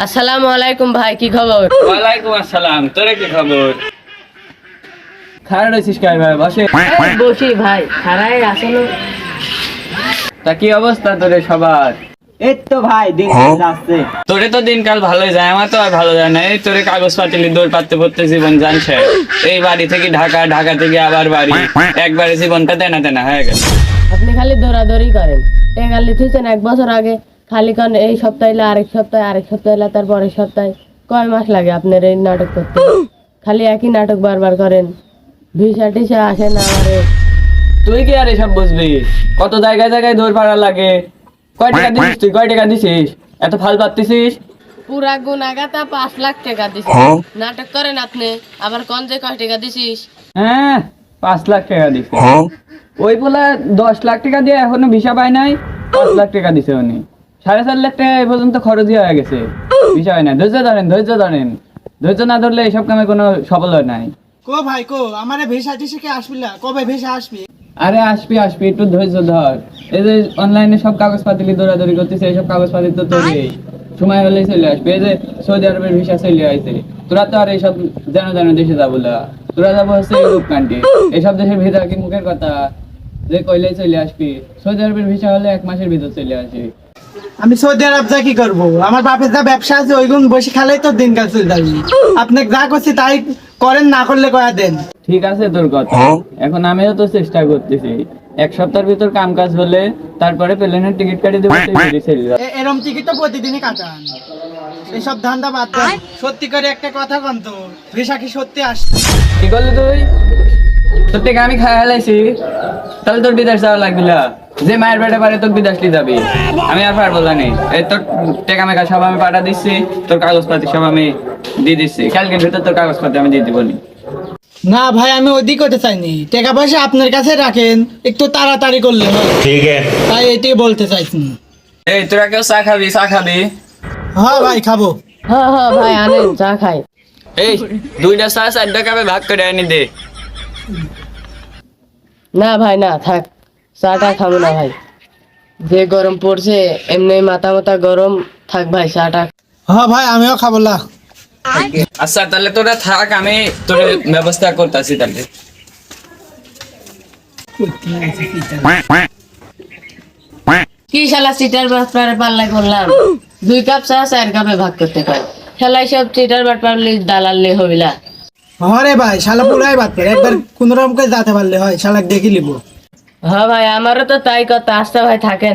আসসালামু আলাইকুম ভাই, কি খবর? ওয়ালাইকুম আসসালাম। তোরে কি খবর? খারাপ রয়েছিস কাই ভাই? বসে বসি ভাই, খারাই আসলে। তা কি অবস্থা তোরে সবার? এই তো ভাই দিন যাচ্ছে। তোরে তো দিনকাল ভালোই যায়, আমার তো আর ভালো যায় না। এই তোরে কাগজ পাতিলি দৌড় পাততে পড়তে জীবন জানছে। এই বাড়ি থেকে ঢাকা, ঢাকা থেকে আবার বাড়ি, একবারে জীবনটা তেনা তেনা হয়ে গেছে। আপনি খালি দৌড়াদৌড়ি করেন। টেকালি থুইছেন 1 বছর আগে, খালি কারণ এই সপ্তাহে এলে আরেক সপ্তাহে, আরেক সপ্তাহে এলে তার পরের সপ্তাহে। কয় মাস লাগে আপনার এই নাটক করতে? খালি একই নাটক বারবার করেন, ভিসা টিসা আসে না আমারে। তুই কি আর এসব বুঝবি? কত জায়গায় জায়গায় দৌড় পাড়া লাগে। কয় টাকা দিছিস তুই? কয় টাকা দিছিস? এত ফাল পাচ্ছিস? পুরা গুনাগাতা 5 লাখ টাকা দিছিস। নাটক করেন আপনি, আবার কোন যে কয় টাকা দিছিস? হ্যাঁ, 5 লাখ টাকা দিছে। ওই বলে 10 লাখ টাকা দিয়ে এখনো ভিসা পায় নাই। 5 লাখ টাকা দিছে উনি। 4.5 লাখ টাকা এই পর্যন্ত খরচই হয়ে গেছে, ভিসা হয় না। ধৈর্য ধরেন, ধৈর্য ধরেন। ধৈর্য না ধরলে এইসব কামে কোনো সফল হয় নাই। কো ভাই কো আমারে ভেসা টিসে কে আসবি না, কবে ভেসা আসবি? আরে আসবি আসবি, একটু ধৈর্য ধর। এই যে অনলাইনে সব কাগজপাতি দৌড়াদৌড়ি করতেছে, এইসব কাগজপাতি তো তোরই সময় হলেই চলে আসবে। এই যে সৌদি আরবের ভিসা চলে আইছে, তোরা তো আর এইসব যেন যেন দেশে যাবো না। তোরা যাবো হচ্ছে ইউরোপ কান্ট্রি। এইসব দেশের ভিতর কি মুখের কথা যে কইলেই চলে আসবি? সৌদি আরবের ভিসা হলে 1 মাসের ভিতর চলে আসবি। আমি সৌদি আরব যা কি করবো? আমার বাপের যা ব্যবসা আছে ওইগুন বসে খালেই তো দিনকাল চলে যাবে। আপনি যা করছি তাই করেন, না করলে কয়া দেন। ঠিক আছে তোর কথা, এখন আমিও তো চেষ্টা করতেছি। 1 সপ্তাহের ভিতর কাম কাজ হলে তারপরে প্লেনের টিকিট কাটি দেবো, তুই বেরিয়ে চলে যা। এরম টিকিট তো প্রতিদিনই কাটান। এইসব ধান্দা বাদ দেন। সত্যি করে একটা কথা কন তো, ভেসা কি সত্যি আসছে? কি করলি তুই? তোর থেকে আমি খাই হালাইছি, তাহলে তোর বিদেশ যাওয়া লাগবে না। যে মায়ের পেটে পারে তোর বিদেশ নিয়ে যাবি, আমি আর পারবো না। এই তোর টেকা মেকা সব আমি পাঠা দিচ্ছি, তোর কাগজপাতি সব আমি দিয়ে দিচ্ছি। কালকের ভিতর তোর কাগজপাতি আমি দিয়ে দিব নি। না ভাই, আমি ওদিক করতে চাইনি। টাকা পয়সা আপনার কাছে রাখেন, একটু তাড়াতাড়ি করলে হয়। ठीक है। তাই এটাই বলতে চাইছি। এই তোরা কেউ চা খাবি? চা খাবি? হ্যাঁ ভাই খাবো। হ্যাঁ হ্যাঁ ভাই, আনেন, চা খাই। এই 2টা চা 4টা কাপে ভাগ করে আনি দে। না ভাই না, থাক, চাটা খাবো না ভাই। যে গরম পড়ছে, এমনি মাথা মাথা গরম, থাক ভাই চাটা। হ্যাঁ ভাই আমিও খাবো না। আচ্ছা তাহলে তোরা থাক, আমি তোর ব্যবস্থা করতেছি। তাহলে কি শালা চিটার বাটপার পাল্লাই করলাম? 2 কাপ চা 4 কাপে ভাগ করতে পারে। শালাই সব চিটার বাটপার দালাল হবিলা। হরে ভাই শালা পুরাই বাদ করে, একবার কোন রকম করে যাতে পারলে হয়, শালাক দেখি লিবো। হ্যাঁ ভাই, আমারও তো তাই কথা। আচ্ছা ভাই থাকেন।